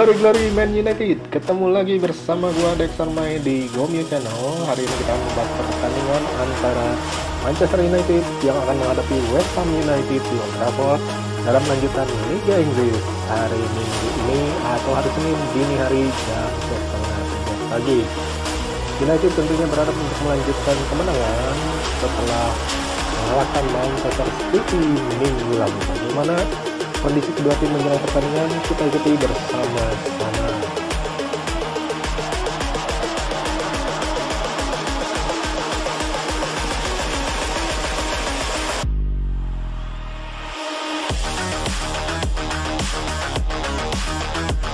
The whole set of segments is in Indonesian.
Glory Man United, ketemu lagi bersama gua Dexter Mai di Gomio Channel. Hari ini kita membahas pertandingan antara Manchester United yang akan menghadapi West Ham United di Old Trafford dalam lanjutan Liga Inggris hari Minggu ini atau hari Senin dini hari jam 2:30 pagi. United tentunya berharap untuk melanjutkan kemenangan setelah mengalahkan Manchester City minggu lalu. Bagaimana kondisi kedua tim menjelang pertandingan, kita ikuti bersama-sama.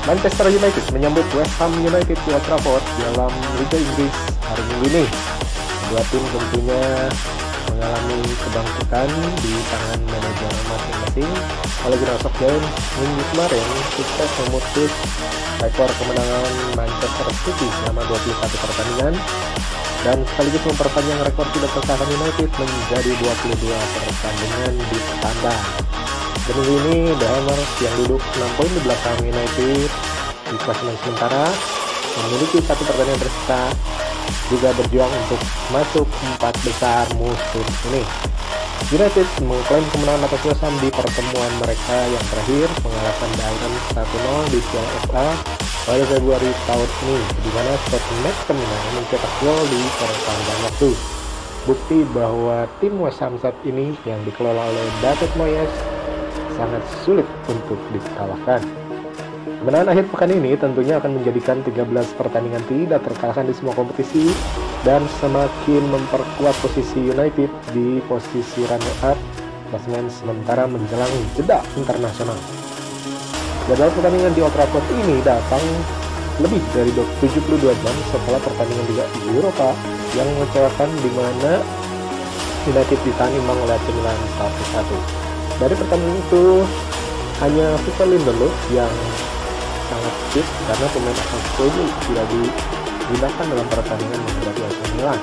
Manchester United menyambut West Ham United di Old Trafford dalam Liga Inggris hari Minggu ini. Dua tim tentunya mengalami kebangkitan di tangan manajer masing-masing. Ole Gunnar Solskjaer minggu kemarin sukses memutus rekor kemenangan Manchester City selama 21 pertandingan dan sekaligus memperpanjang rekor tidak terkalahkan United menjadi 22 pertandingan di tandang. Dan minggu ini The Hammers yang duduk 6 poin di belakang United di klasemen sementara memiliki satu pertandingan tersisa, juga berjuang untuk masuk 4 besar musim ini. United mengklaim kemenangan atas West Ham di pertemuan mereka yang terakhir, mengalahkan Bayern 1-0 di Piala FA pada Februari tahun ini, di mana Scott McTominay mencetak gol di perpanjangan waktu. Bukti bahwa tim West Ham saat ini yang dikelola oleh David Moyes sangat sulit untuk dikalahkan. Kemenangan akhir pekan ini tentunya akan menjadikan 13 pertandingan tidak terkalahkan di semua kompetisi dan semakin memperkuat posisi United di posisi runner-up klasemen sementara menjelang jeda internasional. Jadwal pertandingan di Old Trafford ini datang lebih dari 72 jam setelah pertandingan Liga Eropa yang mengecewakan, di mana United ditahan imbang oleh AC Milan 1-1. Dari pertandingan itu hanya Victor Lindelof yang sangat fit karena pemain asal Spanyol tidak digunakan dalam pertandingan menghadapi AC Milan.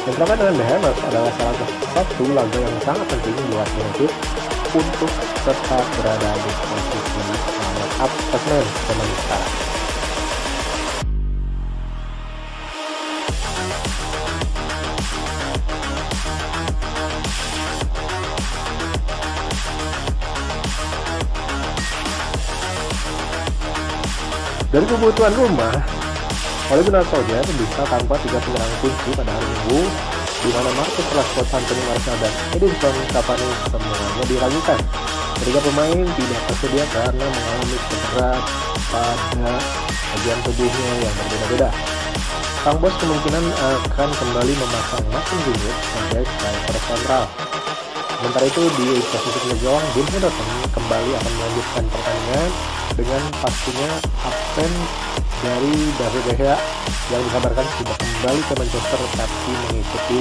Bentrokan dengan The Hammers adalah salah satu laga yang sangat penting buat United untuk tetap berada di posisi runner-up klasemen sementara. Dari kebutuhan rumah, Ole Gunnar Solskjaer bisa tanpa 3 penyerang kunci pada hari Minggu, di mana Marcus Rashford, Anthony Martial, dan Edinson Cavani semuanya diragukan. Ketiga pemain tidak tersedia karena mengalami cedera pada bagian tubuhnya yang berbeda-beda. Sang bos kemungkinan akan kembali memasang Martin Junior sebagai striker sentral. Sementara itu di posisi penjaga gawang, Dean Henderson kembali akan melanjutkan pertandingan dengan pastinya absen dari David De Gea yang dikabarkan sudah kembali ke Manchester tapi mengikuti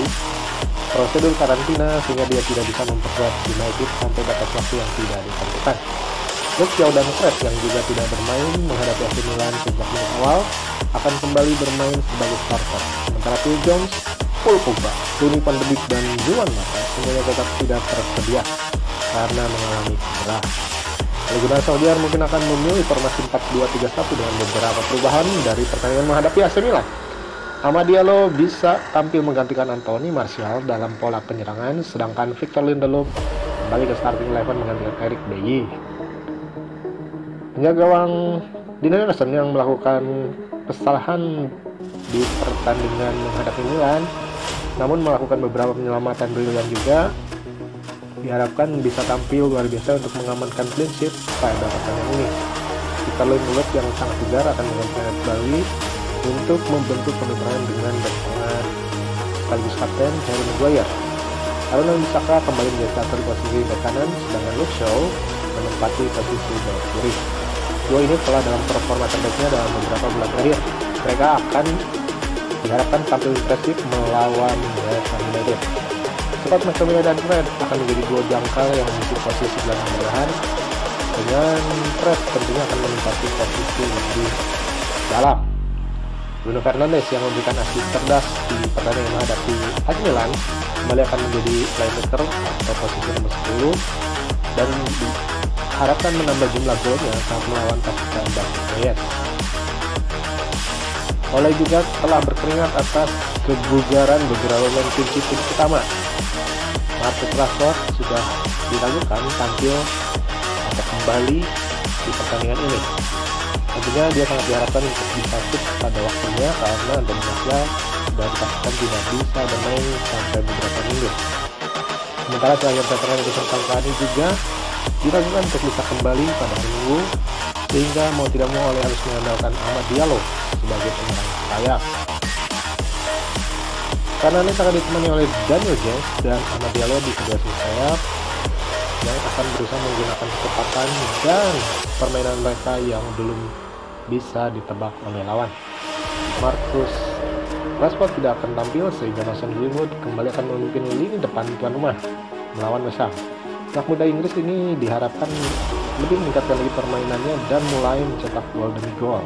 prosedur karantina sehingga dia tidak bisa memperkuat United sampai batas waktu yang tidak ditentukan. Luke Shaw dan Fred yang juga tidak bermain menghadapi AC Milan sejak menit awal akan kembali bermain sebagai starter. Sementara Phil Jones, Paul Pogba, Donny van de Beek, dan Juan Mata semuanya tetap tidak tersedia karena mengalami cedera. Ole Gunnar Solskjaer mungkin akan memilih formasi 4-2-3-1 dengan beberapa perubahan dari pertandingan menghadapi AC Milan. Amad Diallo bisa tampil menggantikan Anthony Martial dalam pola penyerangan, sedangkan Victor Lindelof kembali ke starting eleven menggantikan Eric Bailly. Penjaga gawang Dean Henderson yang melakukan kesalahan di pertandingan menghadapi Milan, namun melakukan beberapa penyelamatan brilian juga, diharapkan bisa tampil luar biasa untuk mengamankan clean sheet pada pertandingan ini. Victor Lindelof yang sangat segar akan menggantikan Bali untuk membentuk penyerang dengan bertengah sekaligus kapten Harry Maguire. Aaron Wan-Bissaka kembali menjadi starter di posisi bek kanan, sedangkan Luke Shaw menempati posisi bek kiri. Dua ini telah dalam performa terbaiknya dalam beberapa bulan terakhir. Mereka akan diharapkan tampil impresif melawan West Ham United. Scott McTominay dan Fred akan menjadi dua jangkar yang mengisi posisi gelandang bertahan, dengan Fred tentunya akan menempati posisi lebih dalam. Bruno Fernandes yang memberikan asis cerdas di pertandingan menghadapi AC Milan kembali akan menjadi playmaker atau posisi nomor 10, dan diharapkan menambah jumlah golnya saat melawan pasukan Darwin Nunez. Ole juga telah berkeringat atas kebugaran beberapa pemain kunci tim utama. Marcus Rashford sudah diragukan tampil atau kembali di pertandingan ini. Tentunya dia sangat diharapkan untuk bisa fit pada waktunya karena Anthony Martial dan pasukan tidak bisa bermain sampai beberapa minggu. Sementara terakhir veteran Edison Cavani juga diragukan untuk bisa kembali pada hari Minggu, sehingga mau tidak mau Ole harus mengandalkan Amad Diallo sebagai penyerang sayap. Karena ini akan ditemani oleh Daniel James dan Amad Diallo di kedua sisi sayap yang akan berusaha menggunakan kecepatan dan permainan mereka yang belum bisa ditebak oleh lawan. Marcus Rashford tidak akan tampil sehingga Mason Greenwood kembali akan memimpin lini depan tuan rumah melawan West Ham. Anak muda Inggris ini diharapkan lebih meningkatkan lagi permainannya dan mulai mencetak gol demi gol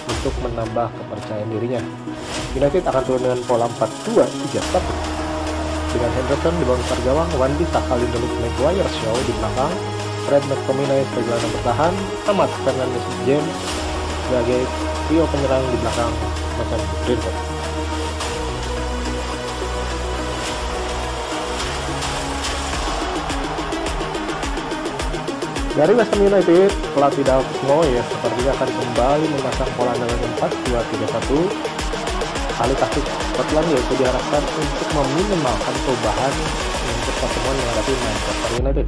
untuk menambah kepercayaan dirinya. United akan turun dengan pola 4-2-3-1 dengan Henderson di bawah gawang, Wan-Bissaka, Lindelof, Maguire, Shaw di belakang, Fred McTominay sebagai gelandang bertahan, Ahmad Fernandes, James sebagai trio penyerang di belakang Mason Greenwood. Dari West Ham United, pelatih David Moyes sepertinya akan kembali memasang pola dengan 4-2-3-1. Kali taktik Scotland yaitu diharapkan untuk meminimalkan perubahan untuk pertemuan menghadapi Manchester United.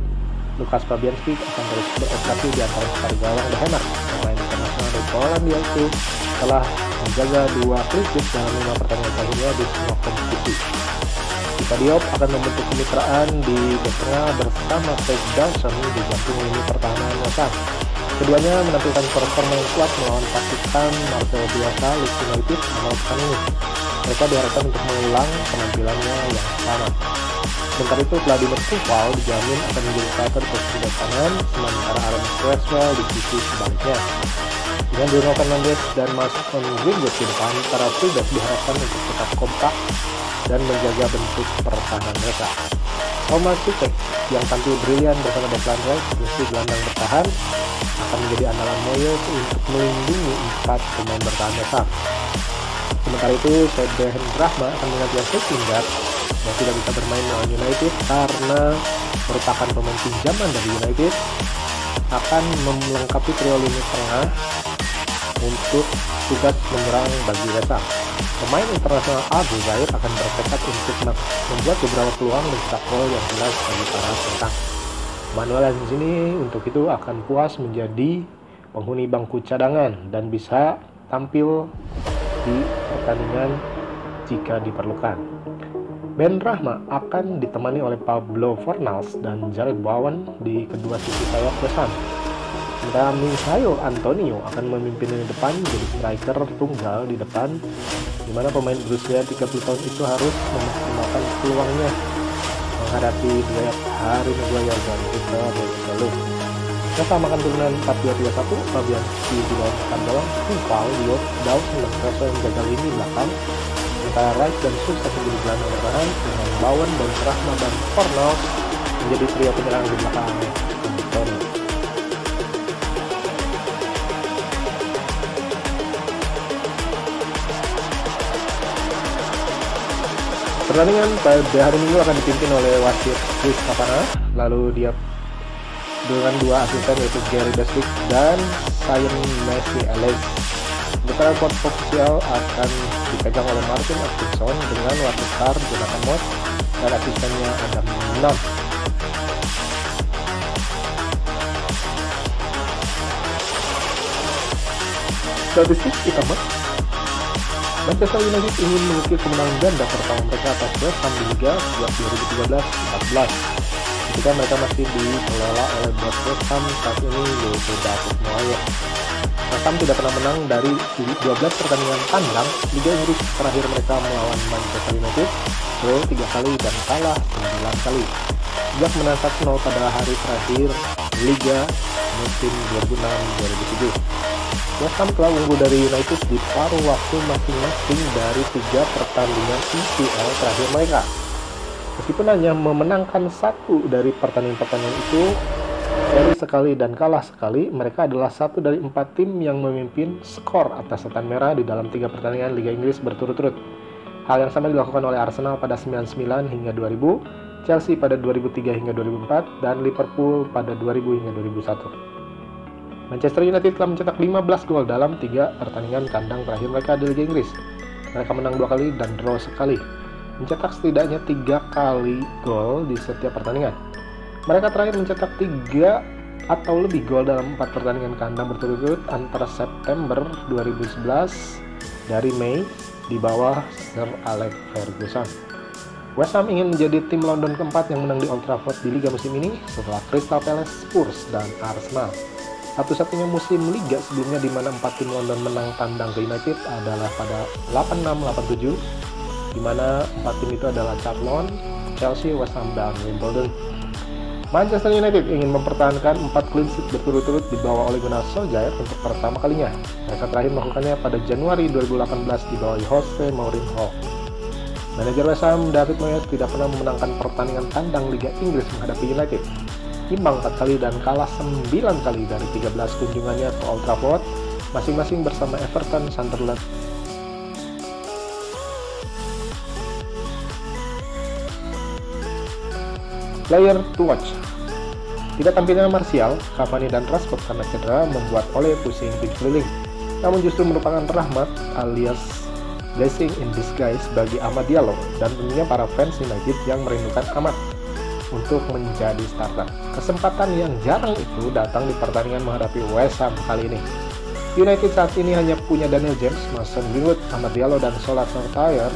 Lukas Fabianski akan terus beroperasi di antara sekali gawang The Hammers. Pemain internasional dari Polandia itu telah menjaga 2 clean sheet dalam 5 pertandingan terakhirnya di semua kompetisi. Luka Diop akan membentuk kemitraan di bek tengah bersama Craig Dawson di jantung lini pertahanan West Ham. Keduanya menampilkan performa yang kuat melawan pasukan Marcel Bielsa Leeds United awal pekan ini. Mereka diharapkan untuk mengulang penampilannya yang sama. Sementara itu, Vladimir Koval dijamin akan menjadi starter ke sebelah kanan, sementara Aaron Cresswell di sisi sebaliknya. Dengan Bruno Fernandes dan Mason Greenwood di depan, para fullback diharapkan untuk tetap kompak dan menjaga bentuk pertahanan mereka. Thomas Tuchel yang tampil brilian bersama Declan Rice sebagai gelandang bertahan akan menjadi andalan Moyes untuk melindungi 4 pemain bertahan besar. Sementara itu, Said Benrahma akan menggantikan Lingard yang tidak bisa bermain melawan United karena merupakan pemain pinjaman dari United, akan melengkapi trio lini tengah untuk tugas menyerang bagi West Ham. Pemain internasional Aljazair akan bertekad untuk membuat beberapa peluang dan cetak gol yang jelas bagi para penyerang. Manuel di sini untuk itu akan puas menjadi penghuni bangku cadangan dan bisa tampil di pertandingan jika diperlukan. Benrahma akan ditemani oleh Pablo Fornals dan Jared Bowen di kedua sisi sayap West Ham. Sementara Mikhail Antonio akan memimpin lini depan menjadi striker tunggal di depan, di mana pemain berusia 30 tahun itu harus memaksimalkan peluangnya menghadapi duet Harry Maguire dan Victor Lindelof. West Ham akan turunan 4-2-3-1, Fabianski di bawah depan gawang, Koval, Diop, Dawson dan Cresswell menjaga lini belakang. Sementara Rice dan Sus akan menjadi gelandang bertahan dengan Bowen dan Rahma dan Fornals menjadi trio penyerang di belakang Antonio. Pertandingan pada hari Minggu akan dipimpin oleh wasit Chris Kavanagh, lalu dia dengan 2 asisten yaitu Gary Beswick dan Cyan Messi-Alex. Sementara pot ofisial akan dipegang oleh Martin Atkinson dengan wasit star Jonathan Moss dan asistennya Adam Nam. Statistik utama, Manchester United ingin mengukir kemenangan ganda pertama mereka atas West Ham di Liga sejak 2013-14 ketika mereka masih dikelola oleh bos West Ham saat ini yaitu David Moyes. West Ham tidak pernah menang dari 12 pertandingan tandang Liga Inggris terakhir mereka melawan Manchester United, draw 3 kali dan kalah 9 kali. Sejak menang 1-0 pada hari terakhir Liga musim 2006-2007. West Ham telah unggul dari United di paruh waktu masing-masing dari 3 pertandingan EPL terakhir mereka. Meskipun hanya memenangkan 1 dari pertandingan-pertandingan itu, Seri sekali dan kalah sekali, mereka adalah satu dari 4 tim yang memimpin skor atas setan merah di dalam 3 pertandingan Liga Inggris berturut-turut. Hal yang sama dilakukan oleh Arsenal pada 99 hingga 2000, Chelsea pada 2003 hingga 2004, dan Liverpool pada 2000 hingga 2001. Manchester United telah mencetak 15 gol dalam 3 pertandingan kandang terakhir mereka di Liga Inggris. Mereka menang 2 kali dan draw sekali, mencetak setidaknya 3 kali gol di setiap pertandingan. Mereka terakhir mencetak 3 atau lebih gol dalam 4 pertandingan kandang berturut-turut antara September 2011 dari Mei di bawah Sir Alex Ferguson. West Ham ingin menjadi tim London keempat yang menang di Old Trafford di Liga musim ini setelah Crystal Palace, Spurs, dan Arsenal. Satu-satunya musim Liga sebelumnya di mana 4 tim London menang tandang ke United adalah pada 86-87, di mana 4 tim itu adalah Charlton, Chelsea, West Ham, dan Wimbledon. Manchester United ingin mempertahankan 4 clean sheet berturut-turut dibawa Ole Gunnar Solskjaer untuk pertama kalinya. Mereka terakhir melakukannya pada Januari 2018 dibawahi Jose Mourinho. Manajer West Ham, David Moyes, tidak pernah memenangkan pertandingan tandang Liga Inggris menghadapi United. Imbang 4 kali dan kalah 9 kali dari 13 kunjungannya ke Old Trafford, masing-masing bersama Everton, Sunderland, Player to watch. Tidak tampilnya Martial, Cavani, dan Rashford karena cedera membuat Ole pusing tujuh keliling. Namun justru merupakan rahmat alias blessing in disguise bagi Amad Diallo dan tentunya para fans United yang merindukan Amad untuk menjadi starter. Kesempatan yang jarang itu datang di pertandingan menghadapi West Ham kali ini. United saat ini hanya punya Daniel James, Mason Greenwood, Amad Diallo, dan Sola Solskjaer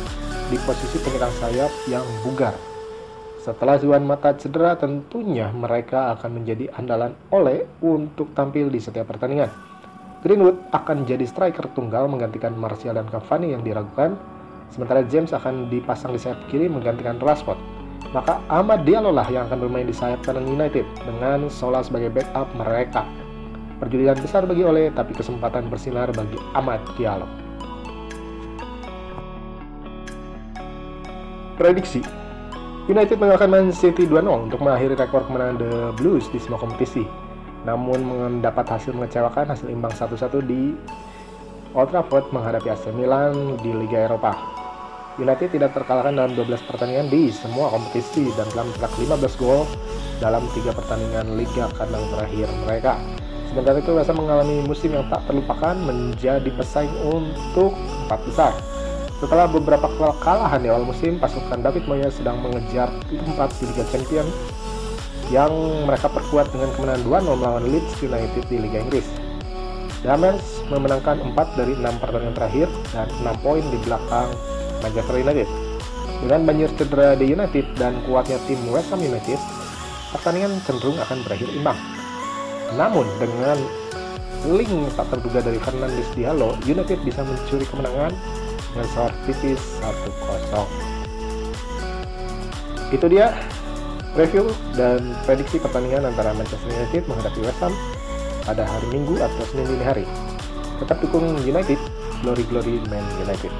di posisi penyerang sayap yang bugar. Setelah Juan Mata cedera, tentunya mereka akan menjadi andalan Ole untuk tampil di setiap pertandingan. Greenwood akan jadi striker tunggal menggantikan Martial dan Cavani yang diragukan, sementara James akan dipasang di sayap kiri menggantikan Rashford. Maka Amad Diallo lah yang akan bermain di sayap kanan United dengan Sola sebagai backup mereka. Perjudian besar bagi Ole, tapi kesempatan bersinar bagi Amad Diallo. Prediksi: United mengalahkan Man City 2-0 untuk mengakhiri rekor kemenangan The Blues di semua kompetisi. Namun mendapat hasil mengecewakan, hasil imbang 1-1 di Old Trafford menghadapi AC Milan di Liga Eropa. United tidak terkalahkan dalam 12 pertandingan di semua kompetisi dan telah mencetak 15 gol dalam 3 pertandingan Liga kandang terakhir mereka. Sementara itu, West Ham mengalami musim yang tak terlupakan, menjadi pesaing untuk 4 besar. Setelah beberapa kekalahan di awal musim, pasukan David Moyes sedang mengejar tempat di Liga Champions yang mereka perkuat dengan kemenangan 2-0 melawan Leeds United di Liga Inggris. The Hammers memenangkan 4 dari 6 pertandingan terakhir dan 6 poin di belakang Manchester United. Dengan banjir cedera di United dan kuatnya tim West Ham United, pertandingan cenderung akan berakhir imbang. Namun dengan link tak terduga dari Fernandes Diallo, United bisa mencuri kemenangan dengan skor tipis 1-0. Itu dia review dan prediksi pertandingan antara Manchester United menghadapi West Ham pada hari Minggu atau Senin dini hari. Tetap dukung United, glory Man United.